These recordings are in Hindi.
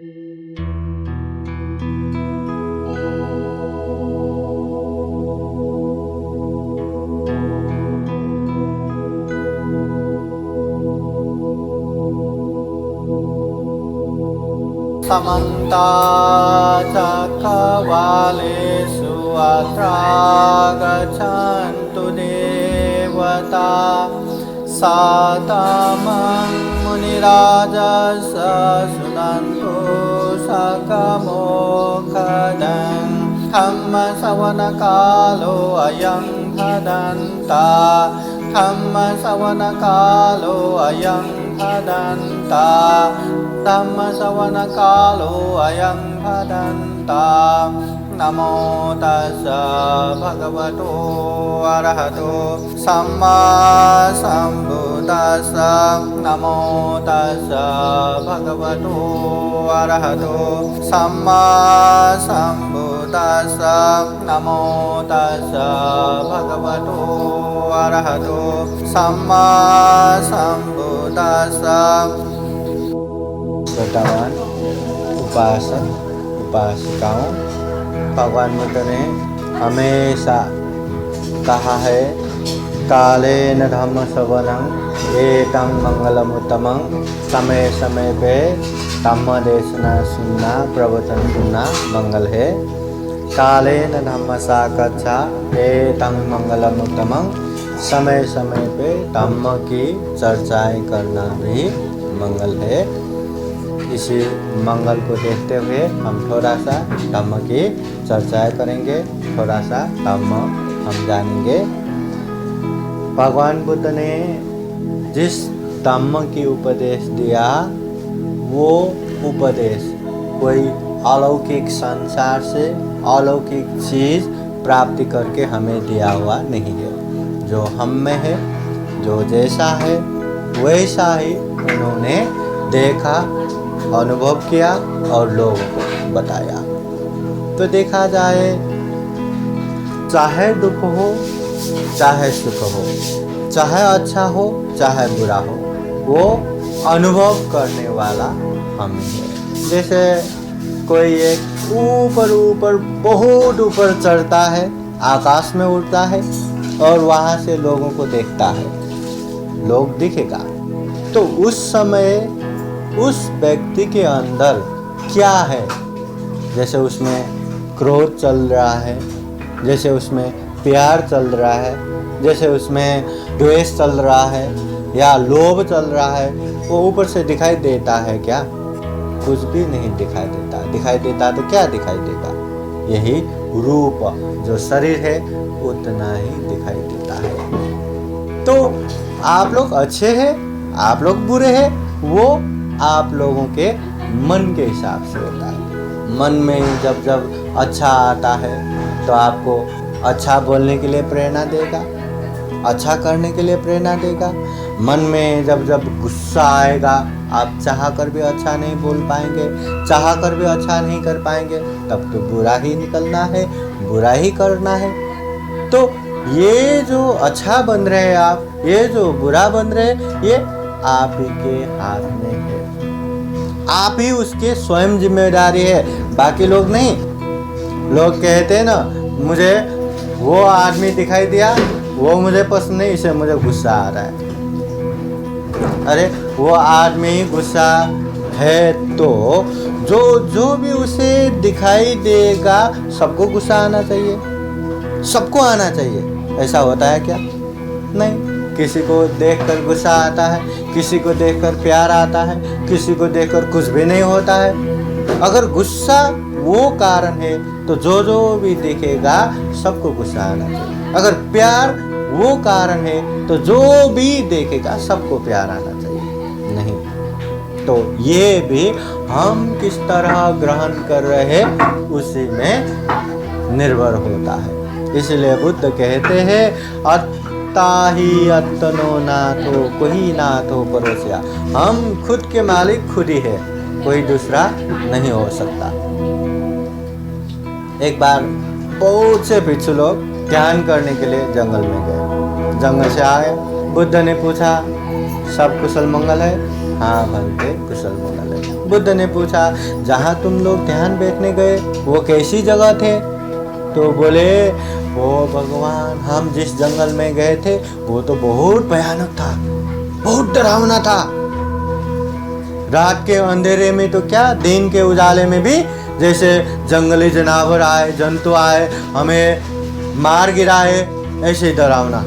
समन्ता चक्रवालेषु अत्रा गच्छन्तु देवता सातमं मुनिराजस शृण्वन्तु सकमोक्षदं धम्मश्रवणकालो अयं भदन्ता धम्मश्रवणकालो अयं भदन्ता धम्मश्रवणकालो अयं भदन्ता नमो तस्स भगवतो अरहतो सम्मा सम्बुद्दस्स नमो तस्स भगवतो अरहतो सम्मा सम्बुद्दस्स नमो तस्स भगवतो अरहतो सम्मा सम्बुद्दस्स। श्रद्धावान उपासक उपासिकाओं, भगवान बुद्ध ने हमेशा कहा है कालेन धम्म श्रवणं एतं मंगलमुत्तमं, समय समय पे धम्म देशना सुनना प्रवचन सुनना मंगल है। कालेन धम्म साकच्छा एतं मंगलमुत्तमं, समय समय पे धम्म की चर्चाएं करना भी मंगल है। इसी मंगल को देखते हुए हम थोड़ा सा धम्म की चर्चाएं करेंगे, थोड़ा सा धम्म हम जानेंगे। भगवान बुद्ध ने जिस धम्म की उपदेश दिया वो उपदेश कोई अलौकिक संसार से अलौकिक चीज़ प्राप्ति करके हमें दिया हुआ नहीं है। जो हम में है, जो जैसा है वैसा ही उन्होंने देखा, अनुभव किया और लोगों को बताया। तो देखा जाए चाहे दुख हो चाहे सुख हो, चाहे अच्छा हो चाहे बुरा हो, वो अनुभव करने वाला हम है। जैसे कोई एक ऊपर ऊपर बहुत ऊपर चढ़ता है, आकाश में उड़ता है और वहाँ से लोगों को देखता है, लोग दिखेगा। तो उस समय उस व्यक्ति के अंदर क्या है, जैसे उसमें क्रोध चल रहा है, जैसे उसमें प्यार चल रहा है, जैसे उसमें द्वेष चल रहा है या लोभ चल रहा है, वो ऊपर से दिखाई देता है क्या? कुछ भी नहीं दिखाई देता। दिखाई देता तो क्या दिखाई देता? यही रूप जो शरीर है उतना ही दिखाई देता है। तो आप लोग अच्छे हैं, आप लोग बुरे हैं, वो आप लोगों के मन के हिसाब से होता है। मन में जब जब अच्छा आता है तो आपको अच्छा बोलने के लिए प्रेरणा देगा, अच्छा करने के लिए प्रेरणा देगा। मन में जब जब गुस्सा आएगा, आप चाह कर भी अच्छा नहीं बोल पाएंगे, चाह कर भी अच्छा नहीं कर पाएंगे, तब तो बुरा ही निकलना है, बुरा ही करना है। तो ये जो अच्छा बन रहे हैं आप, ये जो बुरा बन रहे हैं, ये आप ही के हाथ में है। आप ही उसके स्वयं जिम्मेदारी है, बाकी लोग नहीं। लोग कहते हैं ना, मुझे वो आदमी दिखाई दिया, वो मुझे पसंद नहीं, इसे मुझे गुस्सा आ रहा है। अरे वो आदमी गुस्सा है तो जो भी उसे दिखाई देगा सबको गुस्सा आना चाहिए, सबको आना चाहिए। ऐसा होता है क्या? नहीं। किसी को देखकर गुस्सा आता है, किसी को देखकर प्यार आता है, किसी को देखकर कुछ भी नहीं होता है। अगर गुस्सा वो कारण है तो जो भी दिखेगा सबको गुस्सा आना चाहिए। अगर प्यार वो कारण है तो जो भी देखेगा सबको प्यार आना चाहिए। नहीं, तो ये भी हम किस तरह ग्रहण कर रहे हैं उसी में निर्भर होता है। इसलिए बुद्ध कहते हैं ताही अत्तनो नाथो कोई नाथो परोसिया। हम खुद के मालिक खुद ही है, कोई दूसरा नहीं हो सकता। एक बार बहुत से भिक्षु लोग ध्यान करने के लिए जंगल में गए। जंगल से आए, बुद्ध ने पूछा सब कुशल मंगल है? हाँ भंते कुशल मंगल है। बुद्ध ने पूछा, जहाँ तुम लोग ध्यान बैठने गए वो कैसी जगह थे? तो बोले, ओ भगवान, हम जिस जंगल में गए थे वो तो बहुत भयानक था, बहुत डरावना था। रात के अंधेरे में तो क्या, दिन के उजाले में भी जैसे जंगली जानवर आए, जंतु आए, हमें मार गिराए, ऐसे डरावना।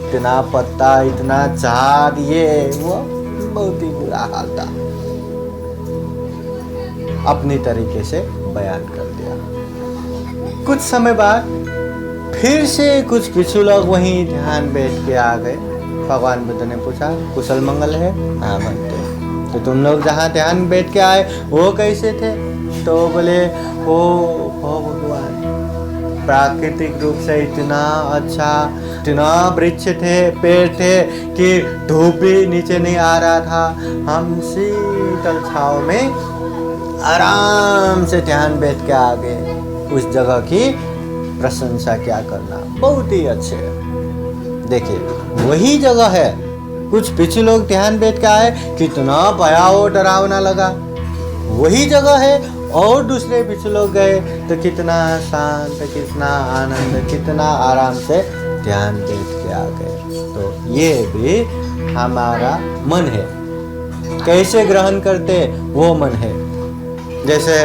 इतना पत्ता, इतना झाड़, ये वो बहुत ही बुरा हाल था। अपनी तरीके से बयान कर दिया। कुछ समय बाद फिर से कुछ भिक्षु लोग वहीं ध्यान बैठ के आ गए। भगवान बुद्ध ने पूछा, कुशल मंगल है? हाँ बनते। तो तुम लोग जहाँ ध्यान बैठ के आए वो कैसे थे? तो बोले, ओ भगवान, प्राकृतिक रूप से इतना अच्छा, इतना वृक्ष थे, पेड़ थे कि धूप भी नीचे नहीं आ रहा था। हम शीतल छाव में आराम से ध्यान बैठ के आ गए। उस जगह की प्रशंसा क्या करना, बहुत ही अच्छे। देखिए वही जगह है, कुछ पिछले लोग ध्यान बैठ के आए, कितना भयावह डरावना लगा। वही जगह है और दूसरे पिछले लोग गए तो कितना शांत, कितना आनंद, कितना आराम से ध्यान बैठ के आ गए। तो ये भी हमारा मन है, कैसे ग्रहण करते वो मन है। जैसे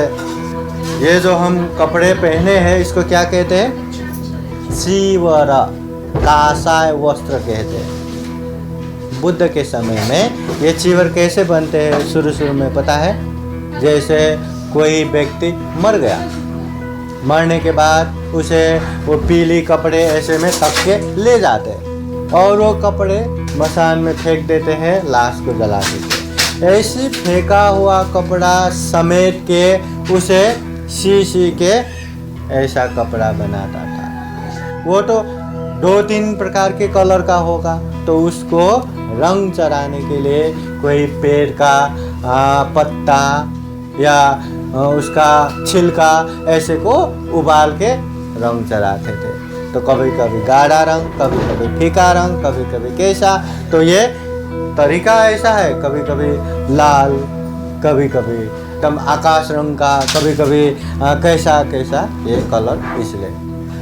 ये जो हम कपड़े पहने हैं इसको क्या कहते हैं? चीवरा, कासाय वस्त्र कहते हैं। बुद्ध के समय में ये चीवर कैसे बनते हैं शुरू में पता है? जैसे कोई व्यक्ति मर गया, मरने के बाद उसे वो पीली कपड़े ऐसे में तक के ले जाते हैं और वो कपड़े मसान में फेंक देते हैं, लाश को जला देते हैं। ऐसी फेंका हुआ कपड़ा समेट के उसे सी के ऐसा कपड़ा बनाता था। वो तो 2-3 प्रकार के कलर का होगा, तो उसको रंग चढ़ाने के लिए कोई पेड़ का पत्ता या उसका छिलका ऐसे को उबाल के रंग चढ़ाते थे। तो कभी कभी गाढ़ा रंग, कभी कभी फीका रंग, कभी कभी कैसा। तो ये तरीका ऐसा है, कभी कभी लाल, कभी कभी एकदम आकाश रंग का, कभी कभी कैसा कैसा ये कलर, इसलिए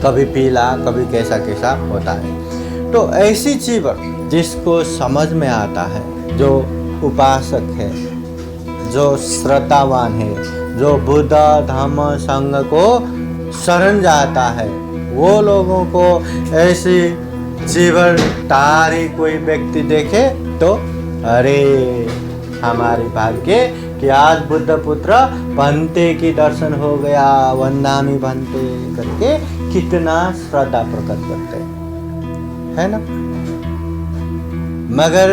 कभी पीला, कभी कैसा कैसा होता है। तो ऐसी चीज जिसको समझ में आता है, जो उपासक है, जो श्रद्धावान है, जो बुद्ध धम्म संघ को शरण जाता है, वो लोगों को ऐसी जीवन तारी कोई व्यक्ति देखे तो अरे हमारी भाग्य कि आज बुद्ध पुत्र भंते की दर्शन हो गया, वंदामी भंते करके कितना श्रद्धा प्रकट करते है ना। मगर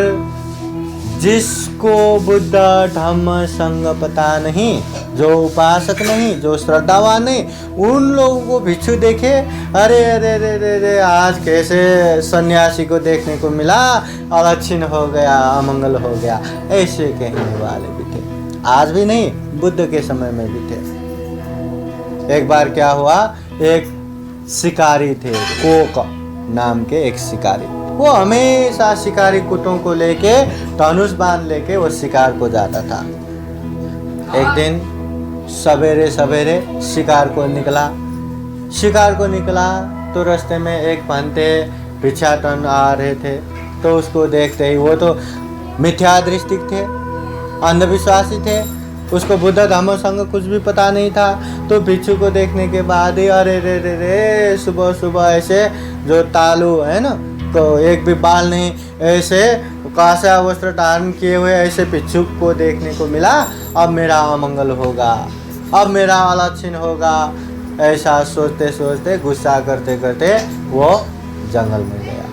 जिसको बुद्ध धम्म संघ पता नहीं, जो उपासक नहीं, जो श्रद्धावान नहीं, उन लोगों को भिक्षु देखे, अरे अरे अरे अरे आज कैसे सन्यासी को देखने को मिला, अलक्षण हो गया, अमंगल हो गया, ऐसे कहने वाले भी थे। आज भी नहीं, बुद्ध के समय में भी थे। एक बार क्या हुआ, एक शिकारी थे, कोक नाम के एक शिकारी, वो हमेशा शिकारी कुत्तों को लेके धनुष बांध लेके वो शिकार को जाता था। एक दिन सवेरे सवेरे शिकार को निकला तो रास्ते में एक भंते भिक्षाटन आ रहे थे। तो उसको देखते ही, वो तो मिथ्या दृष्टि थे, अंधविश्वासी थे, उसको बुद्ध धम्म संघ कुछ भी पता नहीं था। तो भिक्षु को देखने के बाद ही अरे रे रे रे, सुबह सुबह ऐसे जो तालू है ना, तो एक भी बाल नहीं, ऐसे कासा वस्त्र धारण किए हुए ऐसे भिक्षुक को देखने को मिला। अब मेरा अमंगल होगा, अब मेरा अलक्षण होगा, ऐसा सोचते सोचते गुस्सा करते करते वो जंगल में गया।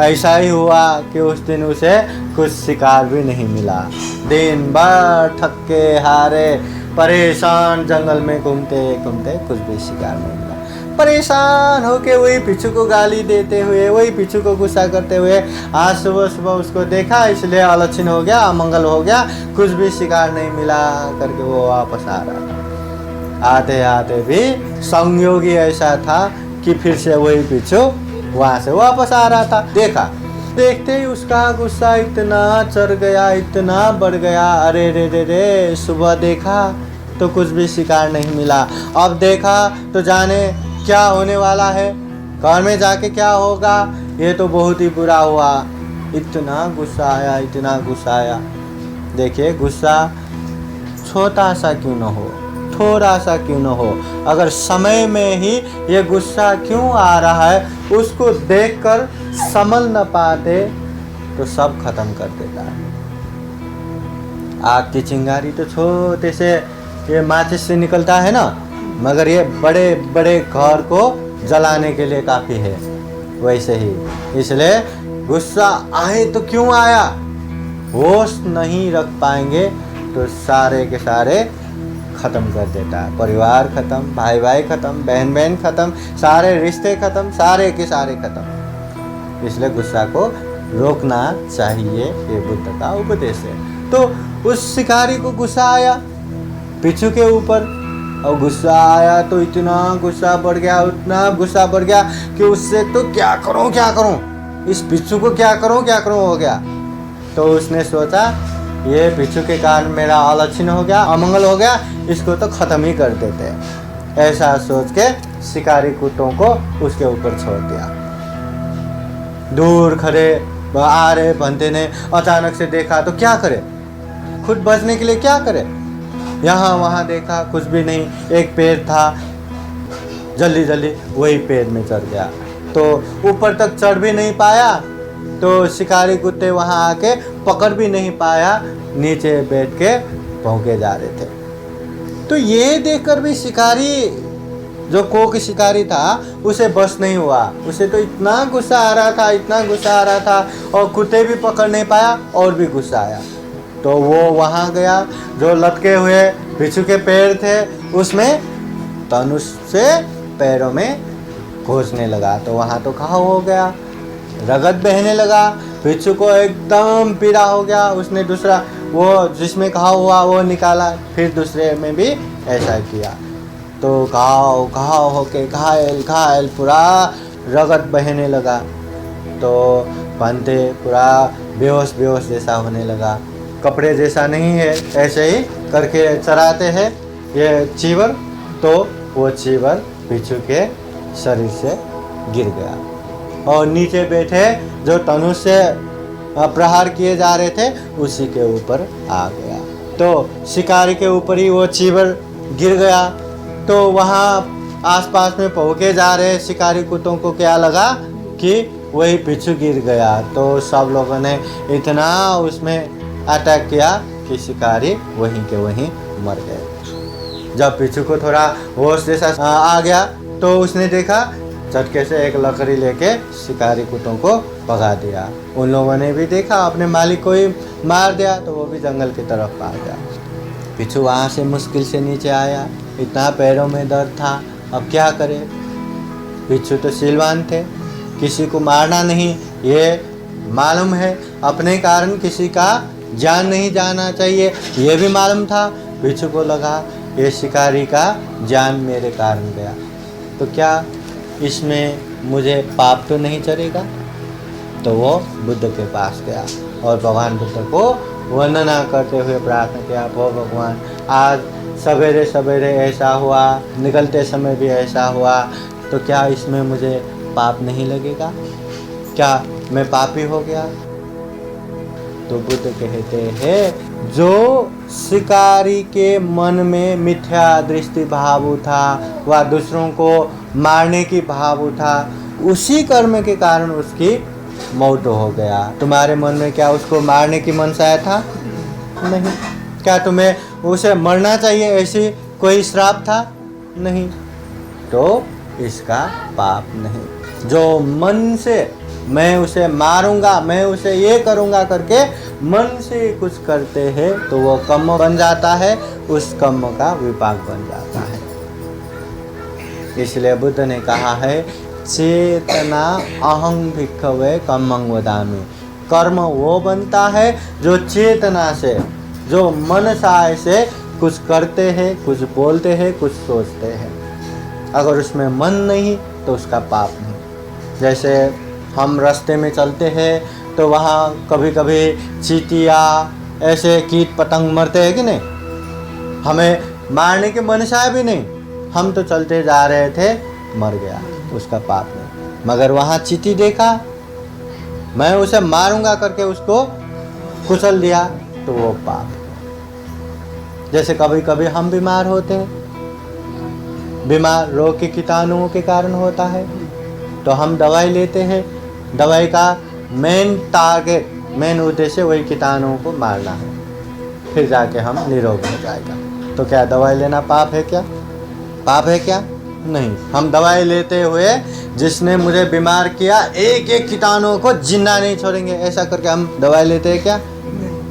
ऐसा ही हुआ कि उस दिन उसे कुछ शिकार भी नहीं मिला। दिन भर थके हारे परेशान जंगल में घूमते घूमते कुछ भी शिकार नहीं मिला। परेशान होके वही भिक्षु को गाली देते हुए, वही भिक्षु को गुस्सा करते हुए, आज सुबह सुबह उसको देखा इसलिए अलक्षण हो गया, अमंगल हो गया, कुछ भी शिकार नहीं मिला करके वो वापस आ रहा था। आते आते भी संयोगी ऐसा था कि फिर से वही भिक्षु वहाँ से वापस आ रहा था। देखा देखते ही उसका गुस्सा इतना चढ़ गया, इतना बढ़ गया, अरे रे रे रे, सुबह देखा तो कुछ भी शिकार नहीं मिला, अब देखा तो जाने क्या होने वाला है, घर में जाके क्या होगा, ये तो बहुत ही बुरा हुआ। इतना गुस्सा आया, इतना गुस्सा आया। देखिए, गुस्सा छोटा सा क्यों न हो, थोड़ा सा क्यों न हो, अगर समय में ही ये गुस्सा क्यों आ रहा है, उसको देखकर समझ न पाते तो सब खत्म कर देता है। आग की चिंगारी तो छोटे से ये माचिस से निकलता है ना, मगर ये बड़े बड़े घर को जलाने के लिए काफ़ी है। वैसे ही इसलिए गुस्सा आए तो क्यों आया, होश नहीं रख पाएंगे तो सारे के सारे ख़त्म कर देता है। परिवार ख़त्म, भाई भाई ख़त्म, बहन बहन ख़त्म, सारे रिश्ते ख़त्म, सारे के सारे ख़त्म। इसलिए गुस्सा को रोकना चाहिए, ये बुद्ध का उपदेश है। तो उस शिकारी को गुस्सा आया बिच्छू के ऊपर, और गुस्सा आया तो इतना गुस्सा बढ़ गया, उतना गुस्सा बढ़ गया कि उससे तो क्या करूं, इस बिच्छू को क्या करूं हो गया। तो उसने सोचा ये बिच्छू के कारण मेरा अलक्षण हो गया, अमंगल हो गया, इसको तो ख़त्म ही कर देते हैं। ऐसा सोच के शिकारी कुत्तों को उसके ऊपर छोड़ दिया। दूर खड़े आ रहे बंदे ने अचानक से देखा तो क्या करे, खुद बचने के लिए क्या करे। यहाँ वहाँ देखा, कुछ भी नहीं, एक पेड़ था, जल्दी जल्दी वही पेड़ में चढ़ गया। तो ऊपर तक चढ़ भी नहीं पाया, तो शिकारी कुत्ते वहाँ आके पकड़ भी नहीं पाया, नीचे बैठ के भौंके जा रहे थे। तो ये देखकर भी शिकारी, जो कोक शिकारी था, उसे बस नहीं हुआ। उसे तो इतना गुस्सा आ रहा था, इतना गुस्सा आ रहा था, और कुत्ते भी पकड़ नहीं पाया, और भी गुस्सा आया। तो वो वहाँ गया, जो लटके हुए बिच्छू के पैर थे उसमें धनुष से पैरों में घोंसने लगा। तो वहाँ तो घाव हो गया, रगत बहने लगा, बिच्छू को एकदम पीड़ा हो गया। उसने दूसरा वो जिसमें घाव हुआ वो निकाला, फिर दूसरे में भी ऐसा किया। तो घाव होके घायल पूरा रगत बहने लगा। तो बंदे पूरा बेहोश जैसा होने लगा, कपड़े जैसा नहीं है, ऐसे ही करके चराते हैं ये चीवर। तो वो चीवर बिच्छू के शरीर से गिर गया, और नीचे बैठे जो धनुष से प्रहार किए जा रहे थे उसी के ऊपर आ गया। तो शिकारी के ऊपर ही वो चीवर गिर गया। तो वहाँ आसपास में भौंके जा रहे शिकारी कुत्तों को क्या लगा कि वही बिच्छू गिर गया। तो सब लोगों ने इतना उसमें अटैक किया कि शिकारी वहीं के वहीं मर गए। जब बिच्छू को थोड़ा होश जैसा आ गया तो उसने देखा, झटके से एक लकड़ी लेके शिकारी कुत्तों को भगा दिया। उन लोगों ने भी देखा, अपने मालिक को ही मार दिया, तो वो भी जंगल की तरफ भाग गया। बिच्छू वहाँ से मुश्किल से नीचे आया, इतना पैरों में दर्द था, अब क्या करे। बिच्छू तो सिलवान थे, किसी को मारना नहीं, ये मालूम है, अपने कारण किसी का जान नहीं जाना चाहिए, ये भी मालूम था। बिच्छू को लगा ये शिकारी का जान मेरे कारण गया, तो क्या इसमें मुझे पाप तो नहीं चढ़ेगा। तो वो बुद्ध के पास गया और भगवान बुद्ध को वंदना करते हुए प्रार्थना किया, वो भगवान आज सवेरे सवेरे ऐसा हुआ, निकलते समय भी ऐसा हुआ, तो क्या इसमें मुझे पाप नहीं लगेगा, क्या मैं पापी हो गया। तो बुद्ध कहते हैं जो शिकारी के मन में मिथ्या दृष्टि भाव था, वह दूसरों को मारने की भाव था, उसी कर्म के कारण उसकी मौत हो गया। तुम्हारे मन में क्या उसको मारने की मनसा था? नहीं। क्या तुम्हें उसे मरना चाहिए ऐसी कोई श्राप था? नहीं। तो इसका पाप नहीं। जो मन से मैं उसे मारूंगा, मैं उसे ये करूंगा करके मन से कुछ करते हैं तो वो कर्म बन जाता है, उस कर्म का विपाक बन जाता है। इसलिए बुद्ध ने कहा है चेतना अहं भिक्खवे कर्मं वदामि। कर्म वो बनता है जो चेतना से, जो मनसाय से कुछ करते हैं, कुछ बोलते हैं, कुछ सोचते हैं। अगर उसमें मन नहीं तो उसका पाप नहीं। जैसे हम रास्ते में चलते हैं तो वहाँ कभी कभी चींटियाँ ऐसे कीट पतंग मरते हैं कि नहीं, हमें मारने की मनसा भी नहीं, हम तो चलते जा रहे थे, मर गया तो उसका पाप नहीं। मगर वहाँ चींटी देखा, मैं उसे मारूंगा करके उसको कुचल दिया तो वो पाप। जैसे कभी कभी हम बीमार होते हैं, बीमार रोग के कीटाणुओं के कारण होता है, तो हम दवाई लेते हैं, दवाई का मेन टारगेट, मेन उद्देश्य वही कीटाणुओं को मारना है, फिर जाके हम निरोग हो जाएगा। तो क्या दवाई लेना पाप है क्या? पाप है क्या? नहीं। हम दवाई लेते हुए जिसने मुझे बीमार किया, एक एक कीटाणुओं को जिंदा नहीं छोड़ेंगे, ऐसा करके हम दवाई लेते हैं क्या?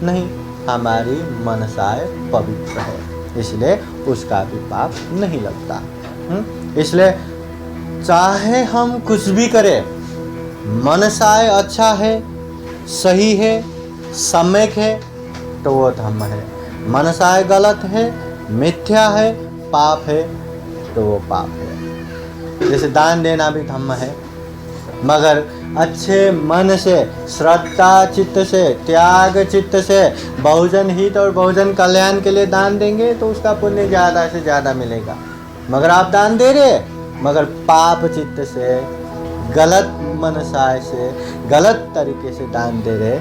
नहीं। हमारी मनसाए पवित्र है, इसलिए उसका भी पाप नहीं लगता। इसलिए चाहे हम कुछ भी करें, मनसाए अच्छा है, सही है, सम्यक है, तो वो धर्म है। मनसाए गलत है, मिथ्या है, पाप है, तो वो पाप है। जैसे दान देना भी धर्म है, मगर अच्छे मन से, श्रद्धा चित्त से, त्याग चित्त से बहुजन हित और बहुजन कल्याण के लिए दान देंगे तो उसका पुण्य ज़्यादा से ज़्यादा मिलेगा। मगर आप दान दे रहे, मगर पाप चित्त से, गलत मनसाय से, गलत तरीके से दान दे रहे,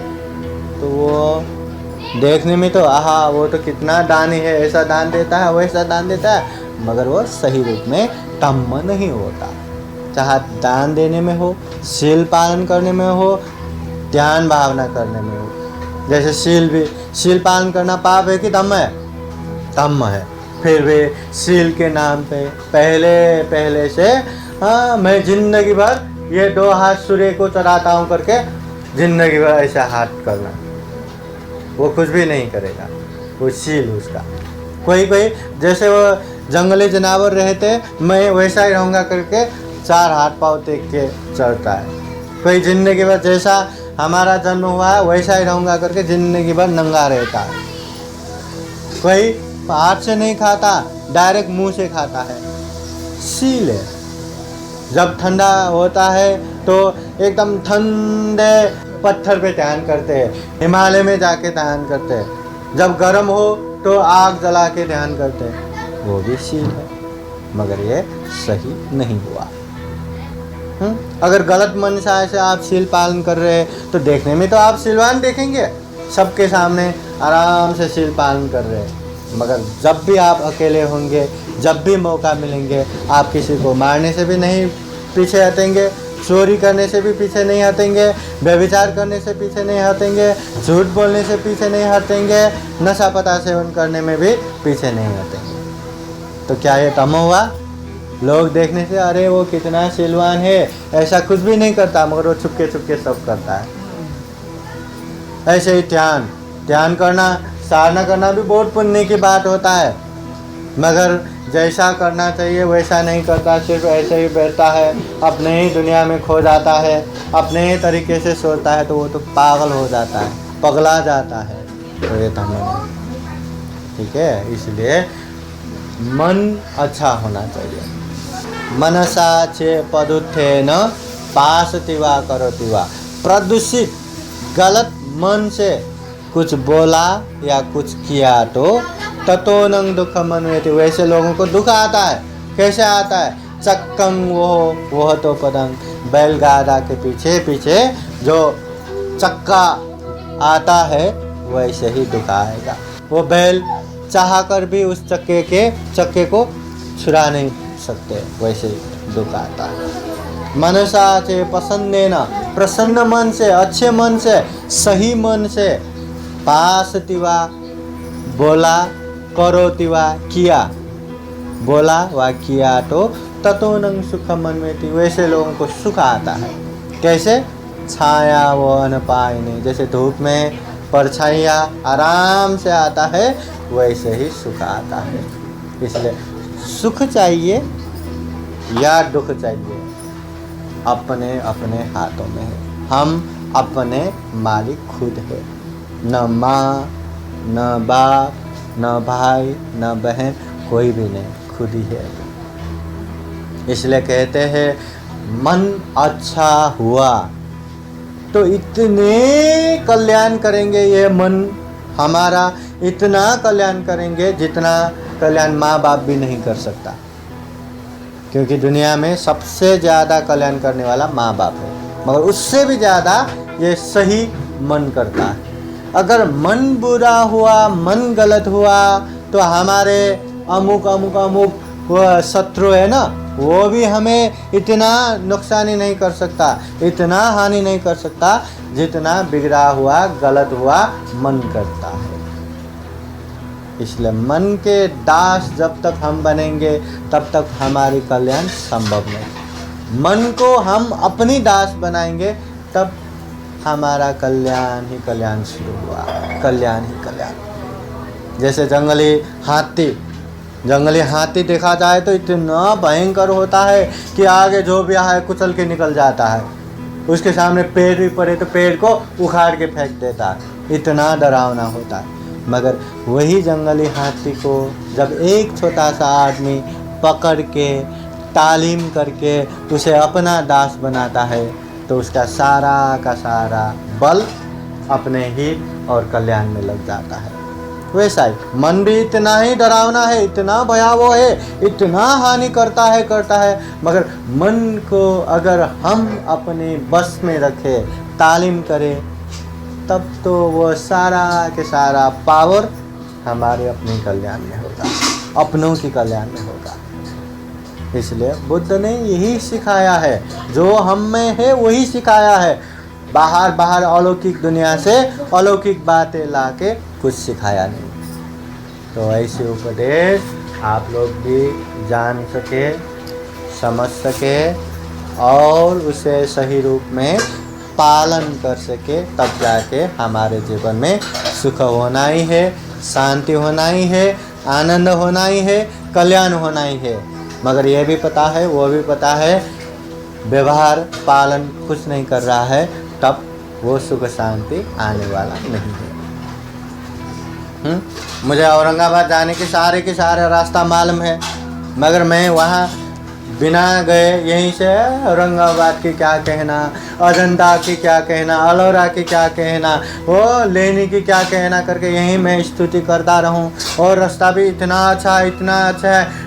तो वो देखने में तो आहा वो तो कितना दानी है, ऐसा दान देता है, वैसा दान देता है, मगर वो सही रूप में धम्म नहीं होता। चाहे दान देने में हो, शील पालन करने में हो, ध्यान भावना करने में हो। जैसे शील पालन करना पाप है कि धम्म है? धम्म है। फिर भी शील के नाम पे पहले से मैं जिंदगी भर ये 2 हाथ सूर्य को चढ़ाता हूँ करके जिंदगी भर ऐसा हाथ करना, वो कुछ भी नहीं करेगा, वो शील उसका। कोई जैसे वो जंगली जानवर रहते, मैं वैसा ही रहूँगा करके 4 हाथ पाँव टेक के चढ़ता है। कोई जिंदगी भर जैसा हमारा जन्म हुआ है वैसा ही रहूँगा करके जिंदगी भर नंगा रहता है। कोई हाथ से नहीं खाता, डायरेक्ट मुंह से खाता है, शील है। जब ठंडा होता है तो एकदम ठंडे पत्थर पे ध्यान करते हैं, हिमालय में जाके ध्यान करते हैं। जब गर्म हो तो आग जला के ध्यान करते हैं, वो भी शील है, मगर ये सही नहीं हुआ। अगर गलत मनसा से आप शील पालन कर रहे हैं तो देखने में तो आप शीलवान देखेंगे, सबके सामने आराम से शील पालन कर रहे हैं, मगर जब भी आप अकेले होंगे, जब भी मौका मिलेंगे, आप किसी को मारने से भी नहीं पीछे हटेंगे, चोरी करने से भी पीछे नहीं हटेंगे, व्यभिचार करने से पीछे नहीं हटेंगे, झूठ बोलने से पीछे नहीं हटेंगे, नशा पता सेवन करने में भी पीछे नहीं हटेंगे। तो क्या ये तमो हुआ? लोग देखने से अरे वो कितना शीलवान है, ऐसा कुछ भी नहीं करता, मगर वो छुपके सब करता है। ऐसे ही ध्यान करना, साधना करना भी बहुत पुण्य की बात होता है, मगर जैसा करना चाहिए वैसा नहीं करता, सिर्फ ऐसे ही बैठता है, अपने ही दुनिया में खो जाता है, अपने ही तरीके से सोचता है, तो वो तो पागल हो जाता है, पगला जाता है। तो ये धर्म नहीं, ठीक है। इसलिए मन अच्छा होना चाहिए। मनसा चे पदुत्थेन पासति वा करोति वा। प्रदूषित गलत मन से कुछ बोला या कुछ किया तो ततोनं दुखम अन्वेति, वैसे लोगों को दुख आता है। कैसे आता है? चक्कं वो तो पदंग, बैलगाड़ा के पीछे जो चक्का आता है वैसे ही दुख आएगा। वो बैल चाह कर भी उस चक्के को छुड़ा नहीं सकते, वैसे ही दुख आता है। मनसा से पसंदेना, प्रसन्न मन से, अच्छे मन से, सही मन से, पासतिवा बोला, करोतिवा किया, बोला वा किया तो ततोनं सुखम अन्वेति, वैसे लोगों को सुख आता है। कैसे? छाया वो न पायने, जैसे धूप में परछाइया आराम से आता है वैसे ही सुख आता है। इसलिए सुख चाहिए या दुख चाहिए, अपने अपने हाथों में है। हम अपने मालिक खुद है, न माँ, न बाप, न भाई, न बहन, कोई भी नहीं, खुद ही है। इसलिए कहते हैं मन अच्छा हुआ तो इतने कल्याण करेंगे ये मन हमारा, इतना कल्याण करेंगे जितना कल्याण माँ बाप भी नहीं कर सकता। क्योंकि दुनिया में सबसे ज़्यादा कल्याण करने वाला माँ बाप है, मगर उससे भी ज़्यादा ये सही मन करता है। अगर मन बुरा हुआ, मन गलत हुआ, तो हमारे अमुक अमुक अमुक वो शत्रु है ना, वो भी हमें इतना नुकसानी नहीं कर सकता, इतना हानि नहीं कर सकता जितना बिगड़ा हुआ गलत हुआ मन करता है। इसलिए मन के दास जब तक हम बनेंगे तब तक हमारी कल्याण संभव नहीं। मन को हम अपनी दास बनाएंगे तब हमारा कल्याण ही कल्याण शुरू हुआ, कल्याण ही कल्याण। जैसे जंगली हाथी देखा जाए तो इतना भयंकर होता है कि आगे जो भी आए कुचल के निकल जाता है। उसके सामने पेड़ भी पड़े तो पेड़ को उखाड़ के फेंक देता है, इतना डरावना होता है। मगर वही जंगली हाथी को जब एक छोटा सा आदमी पकड़ के तालीम करके उसे अपना दास बनाता है तो उसका सारा का सारा बल अपने हित और कल्याण में लग जाता है। वैसा ही मन भी इतना ही डरावना है, इतना भयावह है, इतना हानि करता है, मगर मन को अगर हम अपने बस में रखें, तालीम करें, तब तो वो सारा के सारा पावर हमारे अपने कल्याण में होगा, अपनों की कल्याण में होगा। इसलिए बुद्ध ने यही सिखाया है, जो हम में है वही सिखाया है। बाहर अलौकिक दुनिया से अलौकिक बातें लाके कुछ सिखाया नहीं। तो ऐसे उपदेश आप लोग भी जान सके, समझ सके और उसे सही रूप में पालन कर सके, तब जाके हमारे जीवन में सुख होना ही है, शांति होना ही है, आनंद होना ही है, कल्याण होना ही है। मगर ये भी पता है, वो भी पता है, व्यवहार पालन कुछ नहीं कर रहा है, तब वो सुख शांति आने वाला नहीं है। मुझे औरंगाबाद जाने के सारे रास्ता मालूम है, मगर मैं वहाँ बिना गए यहीं से औरंगाबाद की क्या कहना, अजंता की क्या कहना, अलोरा की क्या कहना, वो लेनी की क्या कहना करके यहीं मैं स्तुति करता रहूं। और रास्ता भी इतना अच्छा है,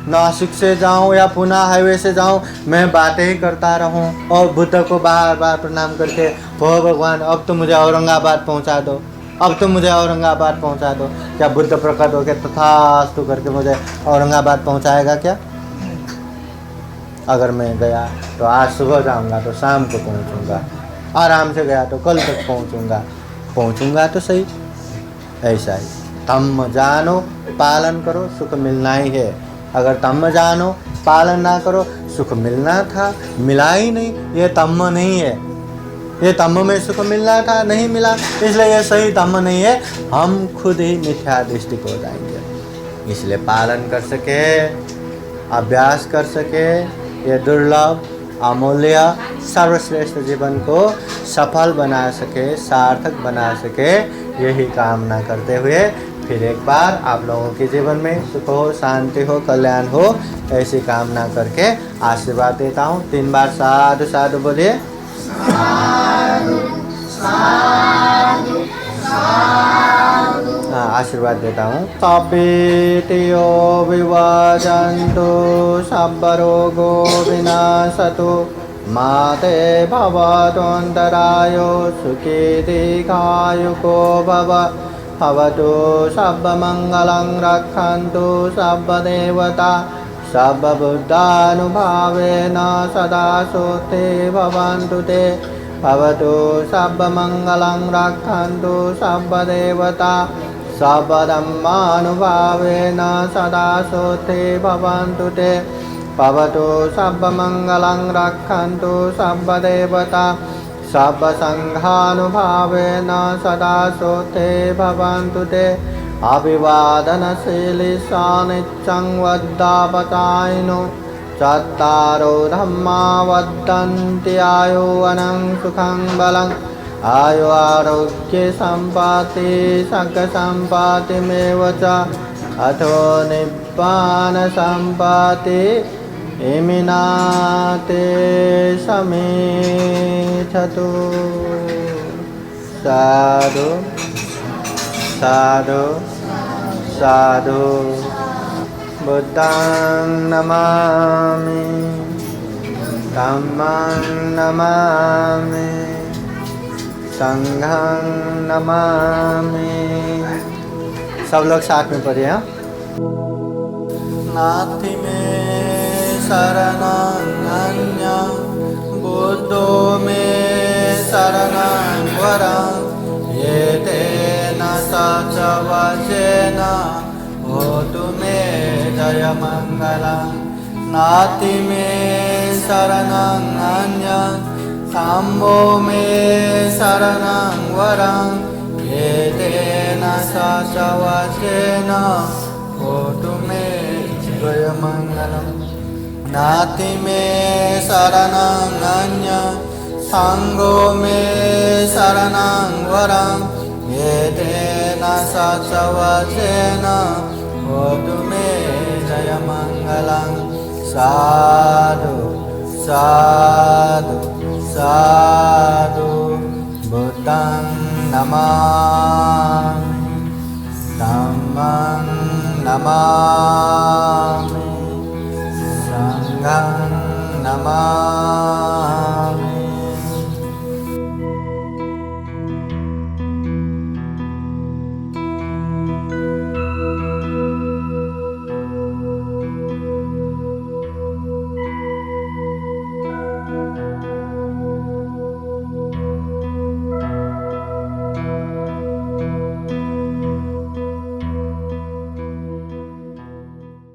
नासिक से जाऊं या पुणे हाईवे से जाऊं, मैं बातें ही करता रहूं और बुद्ध को बार बार प्रणाम करके, हो भगवान अब तो मुझे औरंगाबाद पहुंचा दो, अब तो मुझे औरंगाबाद पहुंचा दो। क्या बुद्ध प्रकट होकर तथास्तु करके मुझे औरंगाबाद पहुंचाएगा क्या? अगर मैं गया तो आज सुबह जाऊंगा तो शाम को पहुंचूंगा, आराम से गया तो कल तक पहुंचूंगा तो सही। ऐसा ही धम्म जानो पालन करो, सुख मिलना ही है। अगर धम्म जानो पालन ना करो, सुख मिलना था मिला ही नहीं, ये धम्म नहीं है। ये धम्म में सुख मिलना था नहीं मिला, इसलिए ये सही धम्म नहीं है। हम खुद ही मिथ्या दृष्टि हो जाएंगे। इसलिए पालन कर सके, अभ्यास कर सके, ये दुर्लभ अमूल्य सर्वश्रेष्ठ जीवन को सफल बना सके, सार्थक बना सके, यही कामना करते हुए फिर एक बार आप लोगों के जीवन में सुख हो, शांति हो, कल्याण हो, ऐसी कामना करके आशीर्वाद देता हूँ। 3 बार साधु साधु बोलिए। आशीर्वाद देता हूँ। सपेतियो विवाजन्तु सर्वरोगो विनाशतु माते भवतोऽन्तरायो सुखी दीर्घायुको भवतु सर्वमङ्गलं रक्षन्तु सर्वदेवता सर्वबुद्धानुभावेन सदा सुते भवन्तु ते भवतु सर्वमङ्गलं रक्षन्तु सर्वदेवता सर्वधर्मानुभावेन सदा सुते भवन्तु ते भवतु सर्वमङ्गलं रक्षन्तु सर्वदेवता सर्वसङ्घानुभावेन सदा सुते भवन्तु ते अभिवादनशीलिसा नित्यं वद्दापचायिनो चत्तारो धम्मा वदन्ति आयुवनं सुखं बलं आयु आरोग्य सम्पत्ति सकसम्पत्तिमेव च अथो निब्बान सम्पत्ति इमिनाते समेच्छतु। साधु साधु साधु बुद्धं नमामि धम्मं नमामि संघं नमामि। सब लोग साथ में पढ़िए। हाँ, नास्ति मे शरणं अन्यं बुद्धो मे शरणं वरं एतेन सच वचेन होतु मे जयमङ्गलम्। नास्ति मे शरणं अन्यं शम्भो मे शरणं वरं एतेन सच वचेन होतु मे जयमङ्गलम्। नास्ति मे शरणं अन्यं संघो मे शरणं वरं एतेन सच वचेन होतु मे जयमङ्गलम्। साधु साधु साधु बुद्धं नमामि।